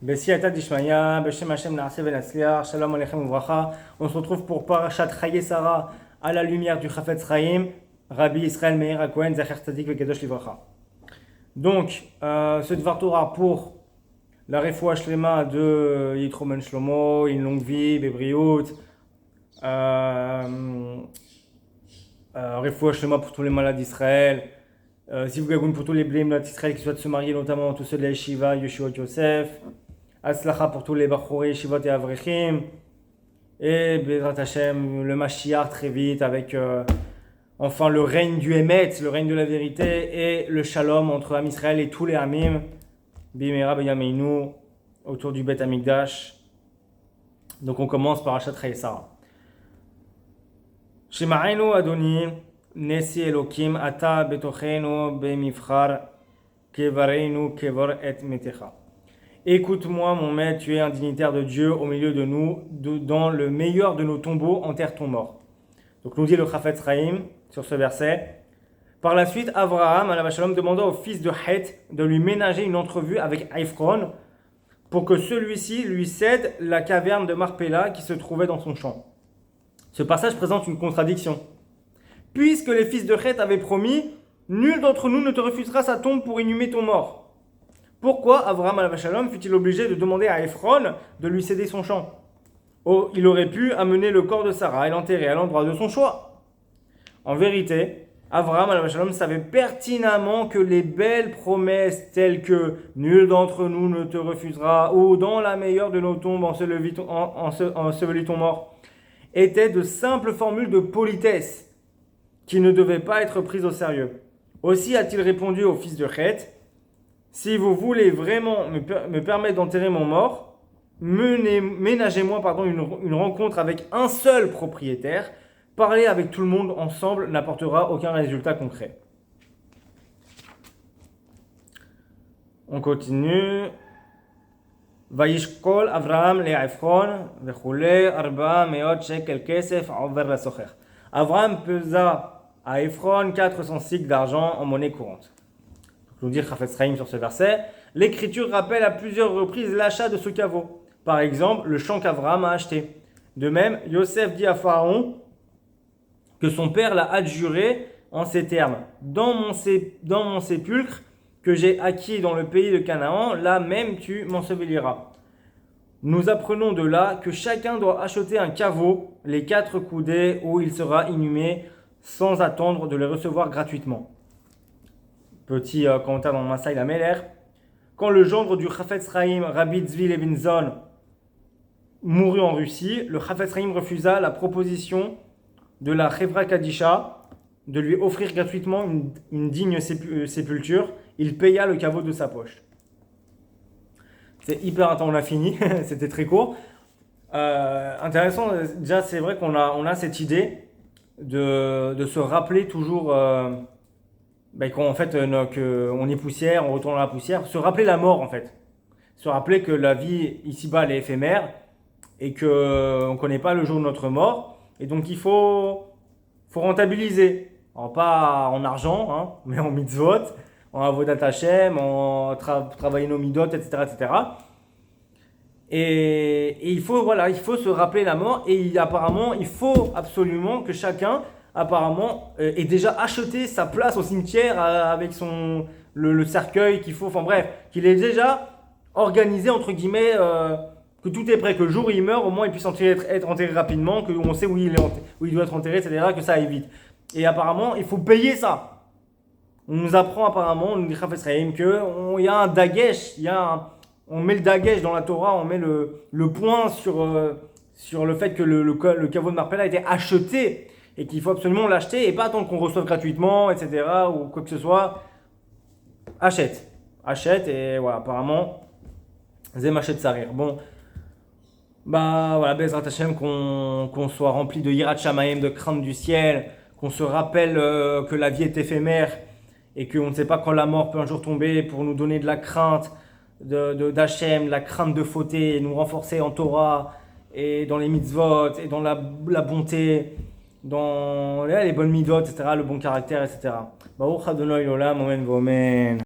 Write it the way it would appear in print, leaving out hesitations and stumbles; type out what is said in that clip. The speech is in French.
Bessiata Dishmaya, Beshem Hashem Naaseh Venatzliach, Shalom Aleichem Uvracha. On se retrouve pour Parashat Chayei Sarah à la lumière du Chafetz Chaim, Rabbi Israël Meir HaKohen, Zacher Tzadik Vekadosh Livracha. Donc, ce Dvar Torah pour la Refoua Shlema de Yitro Ben Shlomo, une longue vie, Bebriut, Refoua Shlema pour tous les malades d'Israël, Zivgagoun pour tous les blés d'Israël qui souhaitent se marier, notamment tous ceux de la Yeshiva, Yeshiva Yosef, Atzlacha pour tous les Bachorei, Yeshivot et Avrechim, et Bezrat Hashem, le Mashiach très vite avec enfin le règne du Emet, le règne de la vérité, et le Shalom entre Am Israël et tous les Amim, Bimera Beyameinu, autour du Bet Amikdash. Donc on commence par Parashat Chayei Sarah. Shema'enu Adoni, Nesi Elokim, Ata Betochenu Bemifchar, Kevareinu Kevor et Metecha. Écoute-moi, mon maître, tu es un dignitaire de Dieu au milieu de nous, dans le meilleur de nos tombeaux, enterre ton mort. Donc nous dit le Chafetz Chaim sur ce verset. Par la suite, Abraham, alav shalom, demanda au fils de Heth de lui ménager une entrevue avec Ephron pour que celui-ci lui cède la caverne de Marpella qui se trouvait dans son champ. Ce passage présente une contradiction. Puisque les fils de Heth avaient promis, nul d'entre nous ne te refusera sa tombe pour inhumer ton mort. Pourquoi Abraham alav shalom fut-il obligé de demander à Ephron de lui céder son champ? Oh, il aurait pu amener le corps de Sarah et l'enterrer à l'endroit de son choix. En vérité, Abraham alav shalom savait pertinemment que les belles promesses telles que « Nul d'entre nous ne te refusera » ou « Dans la meilleure de nos tombes ensevelis ton mort » étaient de simples formules de politesse qui ne devaient pas être prises au sérieux. Aussi a-t-il répondu au fils de Heth « Si vous voulez vraiment me permettre d'enterrer mon mort, ménagez-moi une rencontre avec un seul propriétaire. Parler avec tout le monde ensemble n'apportera aucun résultat concret. » On continue. Vayishkol Avraham le Ephron vechule arba meot shekel kesef over la socher. Avraham pesa à Ephron 400 cycles d'argent en monnaie courante. Nous dit Chafetz Chaim sur ce verset. L'écriture rappelle à plusieurs reprises l'achat de ce caveau. Par exemple, le champ qu'Avraham a acheté. De même, Yosef dit à Pharaon que son père l'a adjuré en ces termes. Dans mon sépulcre que j'ai acquis dans le pays de Canaan, là même tu m'enseveliras. Nous apprenons de là que chacun doit acheter un caveau, les 4 coudées où il sera inhumé, sans attendre de les recevoir gratuitement. Petit commentaire dans Maasai Lameler. Quand le gendre du Chafetz Chaim, Rabbi Tzvi Levinson, mourut en Russie, le Chafetz Chaim refusa la proposition de la Chevra Kadisha de lui offrir gratuitement une digne sépulture. Il paya le caveau de sa poche. C'est hyper intense, on a fini, c'était très court. Intéressant, déjà c'est vrai qu'on a cette idée de se rappeler toujours qu'en fait qu'on est poussière, on retourne dans la poussière, se rappeler la mort en fait. Se rappeler que la vie ici-bas elle est éphémère et qu'on ne connaît pas le jour de notre mort. Et donc il faut rentabiliser. Alors pas en argent, hein, mais en mitzvot, en avodat Hashem, en travailler nos midot, etc. etc. Et il faut se rappeler la mort. Et apparemment, il faut absolument que chacun ait déjà acheté sa place au cimetière avec le cercueil qu'il faut. Enfin bref, qu'il ait déjà organisé entre guillemets. Que tout est prêt, que le jour où il meurt, au moins il puisse être enterré rapidement, qu'on sait où il doit être enterré, etc., que ça aille vite. Et apparemment, il faut payer ça. On nous apprend apparemment, on nous dit Chafetz Chaim, qu'il y a un dagesh, on met le dagesh dans la Torah, on met le point sur le fait que le caveau de Marpella a été acheté, et qu'il faut absolument l'acheter, et pas attendre qu'on reçoive gratuitement, etc., ou quoi que ce soit. Achète, et voilà, apparemment, Zem achète sa rire. Bon. Voilà, Bezrat Hashem, qu'on soit rempli de Yirat Shamayim, de crainte du ciel, qu'on se rappelle que la vie est éphémère et qu'on ne sait pas quand la mort peut un jour tomber pour nous donner de la crainte d'Hashem, la crainte de fauter, et nous renforcer en Torah et dans les mitzvot et dans la bonté, dans les bonnes midot, etc., le bon caractère, etc. Baruch Adonai Olam, Amen, Amen.